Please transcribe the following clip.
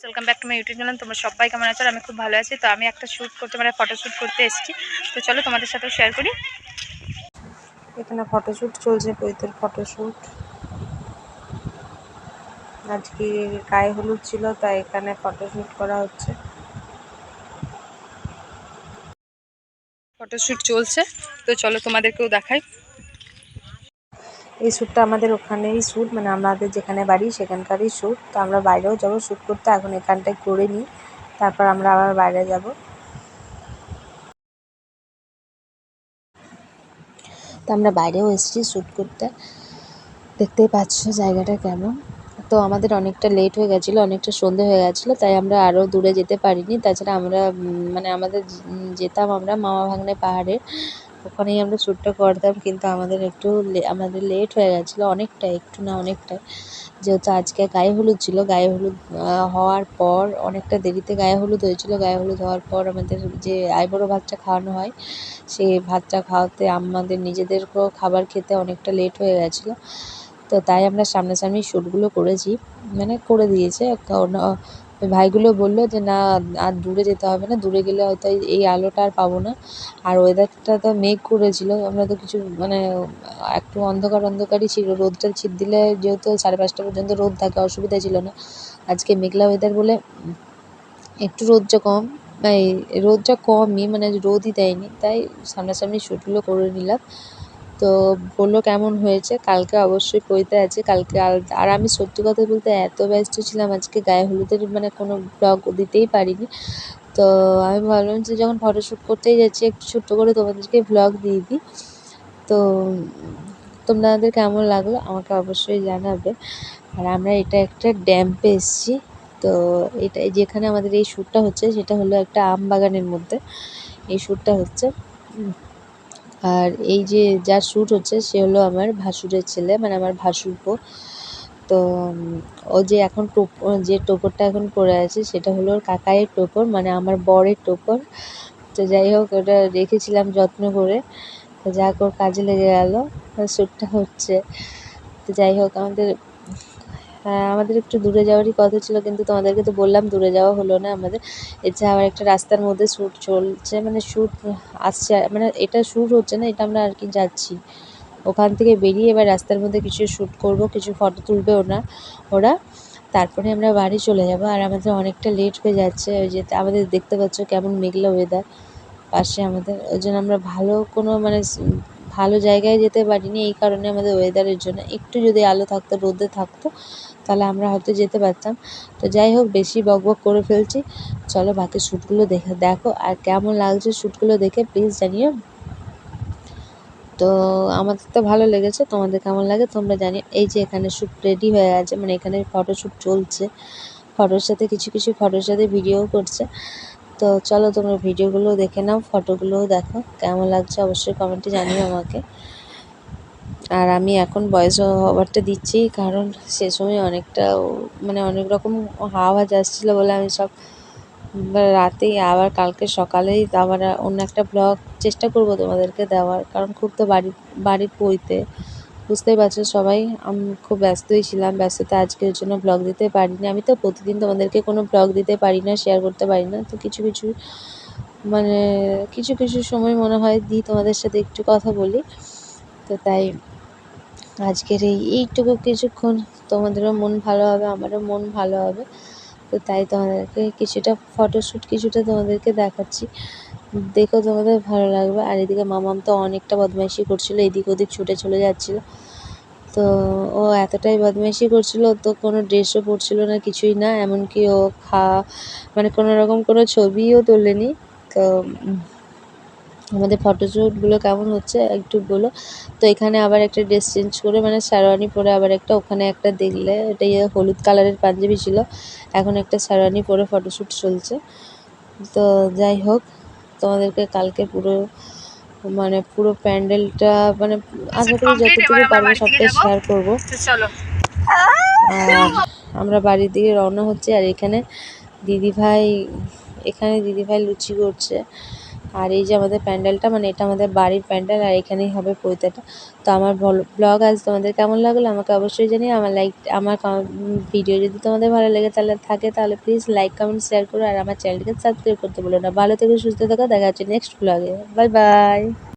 Welcome back to my YouTube channel. তোমরা সবাই কেমন আছো? আমি খুব ভালো আছি। তো আমি একটা শ্যুট করতে ফটো শ্যুট করতে এসেছি। তো চলো তোমাদের সাথেও শেয়ার করি। এখানে ফটোশ্যুট চলছে, পৈতের ফটোশ্যুট। আজকে গায়ে হলুদ ছিল, তাই এখানে ফটোশ্যুট করা হচ্ছে। ফটোশ্যুট চলছে, তো চলো তোমাদেরকেও দেখাই। এই শ্যুটটা আমাদের ওখানেই শ্যুট, মানে আমাদের যেখানে বাড়ি সেখানকারই শ্যুট। তো আমরা বাইরেও যাবো শ্যুট করতে, এখন এখানটায় করে নিই, তারপর আমরা আবার বাইরে যাব। তো আমরা বাইরেও এসেছি শ্যুট করতে, দেখতেই পাচ্ছ জায়গাটা কেমন। তো আমাদের অনেকটা লেট হয়ে গেছিলো, অনেকটা সন্ধে হয়ে গেছিলো, তাই আমরা আরও দূরে যেতে পারিনি। তাছাড়া আমরা মানে আমাদের যেতাম আমরা মামা ভাগ্নে পাহাড়ে, ওখানেই আমরা শ্যুটটা করতাম। কিন্তু আমাদের লেট হয়ে গেছিলো অনেকটা, একটু না অনেকটাই। যেহেতু আজকে গায়ে হলুদ ছিল, গায়ে হলুদ হওয়ার পর অনেকটা দেরিতে গায়ে হলুদ হয়েছিল। গায়ে হলুদ হওয়ার পর আমাদের যে আইবুড়ো ভাতটা খাওয়ানো হয়, সেই ভাতটা খাওয়াতে আমাদের নিজেদেরকেও খাবার খেতে অনেকটা লেট হয়ে গেছিলো। তো তাই আমরা সামনাসামনি শ্যুটগুলো করেছি, মানে করে দিয়েছে। কারণ ওই ভাইগুলো বললো যে না, আর দূরে যেতে হবে না, দূরে গেলে হয়তো এই আলোটা আর পাবো না। আর ওয়েদারটা তো মেঘ করেছিল, আমরা তো কিছু মানে একটু অন্ধকারই ছিল। রোদটা ছিট দিলে যেহেতু 5:30 পর্যন্ত রোদ থাকে, অসুবিধা ছিল না। আজকে মেঘলা ওয়েদার বলে একটু রোদটা কমই, মানে রোদই দেয়নি, তাই সামনাসামনি শ্যুটগুলো করে নিলাম। তো বললো কেমন হয়েছে। কালকে অবশ্যই পৈতে আছে, কালকে আর আমি সত্যি কথা বলতে এত ব্যস্ত ছিলাম আজকে গায়ে হলুদের, মানে কোনো ব্লগ দিতেই পারিনি। তো আমি ভাবলাম যে যখন ফটোশ্যুট করতেই যাচ্ছি, একটু ছোট্ট করে তোমাদেরকে ব্লগ দিয়ে দিই। তো তোমাদের কেমন লাগলো আমাকে অবশ্যই জানাবে। আর আমরা এটা একটা ড্যাম্পে এসেছি। তো এটা যেখানে আমাদের এই শ্যুটটা হচ্ছে, সেটা হলো একটা আম বাগানের মধ্যে এই শ্যুটটা হচ্ছে। আর এই যে যার শ্যুট হচ্ছে সে হলো আমার ভাসুরের ছেলে, মানে আমার ভাসুরপো। তো ও যে এখন যে টোপরটা এখন পরে আছে, সেটা হলো ওর কাকাইয়ের টোপর, মানে আমার বরের টোপর। তো যাই হোক, ওটা রেখেছিলাম যত্ন করে। তো যাক, ওর কাজে লেগে গেল, শ্যুটটা হচ্ছে। তো যাই হোক, আমাদের একটু দূরে যাওয়ারই কথা ছিল, কিন্তু তোমাদেরকে তো বললাম দূরে যাওয়া হলো না আমাদের। এছাড়া আবার একটা রাস্তার মধ্যে শ্যুট চলছে, মানে শ্যুট আসছে, মানে এটা শ্যুট হচ্ছে না, এটা আমরা আর কি যাচ্ছি। ওখান থেকে বেরিয়ে এবার রাস্তার মধ্যে কিছু শ্যুট করব, কিছু ফটো তুলবে ওরা। তারপরে আমরা বাড়ি চলে যাব। আর আমাদের অনেকটা লেট হয়ে যাচ্ছে, ওই যে আমাদের দেখতে পাচ্ছ কেমন মেঘলা ওয়েদার পাশে আমাদের। ওই জন্য আমরা ভালো জায়গায় যেতে পারিনি, এই কারণে আমাদের ওয়েদারের জন্য। একটু যদি আলো থাকতো, রোদে থাকতো, তাহলে আমরা হয়তো যেতে পারতাম। তো যাই হোক, বেশি বকবক করে ফেলছি। চলো বাকি শ্যুটগুলো দেখো, আর কেমন লাগছে শ্যুটগুলো দেখে প্লিজ জানিও। তো আমাদের তো ভালো লেগেছে, তোমাদের কেমন লাগে তোমরা জানিও। এই যে এখানে শ্যুট রেডি হয়ে আছে, মানে এখানে ফটোশ্যুট চলছে। কিছু ফটোর সাথে ভিডিও করছে। তো চলো তোমরা ভিডিওগুলো দেখে নাও, ফটোগুলোও দেখো, কেমন লাগছে অবশ্যই কমেন্টে জানিও আমাকে। আর আমি এখন ভয়েস ওভারটা দিচ্ছি, কারণ সে সময় অনেক রকম আওয়াজ আসছিলো বলে আমি সব রাতেই, আবার কালকে সকালেই আবার অন্য একটা ব্লগ চেষ্টা করব তোমাদেরকে দেওয়ার। কারণ খুব তো বাড়ির পইতে, বুঝতেই পারছো সবাই, আমি খুব ব্যস্তই ছিলাম। ব্যস্ততা আজকের জন্য ব্লগ দিতে পারিনি। আমি তো প্রতিদিন তোমাদেরকে কোনো ব্লগ দিতে পারি না, শেয়ার করতে পারি না। তো কিছু সময় মনে হয় দিই, তোমাদের সাথে একটু কথা বলি। তো তাই আজকের এইটুকু কিছুক্ষণ তোমাদেরও মন ভালো হবে, আমারও মন ভালো হবে। তো তাই তোমাদেরকে কিছুটা তোমাদেরকে দেখাচ্ছি, দেখো তোমাদের ভালো লাগবে। আর এদিকে মামাম তো অনেকটা বদমাইশি করছিল, এদিক ওদিক ছুটে চলে যাচ্ছিল। তো ও এতটাই বদমাইশি করছিল, তো কোনো ড্রেসও পরছিল না, কিছুই না। এমনকি ও কোনো রকম কোনো ছবিও তোলেনি। তো আমাদের ফটোশ্যুটগুলো কেমন হচ্ছে একটু বলো। তো এখানে আবার একটা ড্রেস চেঞ্জ করে, মানে শেরওয়ানি পরে আবার ওখানে একটা দেখলে, এটা হলুদ কালারের পাঞ্জাবি ছিল, এখন একটা শেরওয়ানি পরে ফটোশ্যুট চলছে। তো যাই হোক, তোমাদেরকে কালকে পুরো প্যান্ডেলটা, আশা করি যতটুকু পারবো সবটাই শেয়ার করবো। চলো আর আমরা বাড়ির দিকে রওনা হচ্ছি। আর এখানে দিদিভাই লুচি করছে। আর এই যে আমাদের প্যান্ডেলটা, মানে এটা আমাদের বাড়ির প্যান্ডেল, আর এখানেই হবে পৈতেটা। তো আমার ব্লগ আজ তোমাদের কেমন লাগলো আমাকে অবশ্যই জানিও। আমার ভিডিও যদি তোমাদের ভালো লেগে তাহলে প্লিজ লাইক কমেন্ট শেয়ার করো, আর আমার চ্যানেলটিকে সাবস্ক্রাইব করতে ভুলো না। ভালো থেকো, সুস্থ থাকো, দেখা হচ্ছে নেক্সট ব্লগে। Bye bye.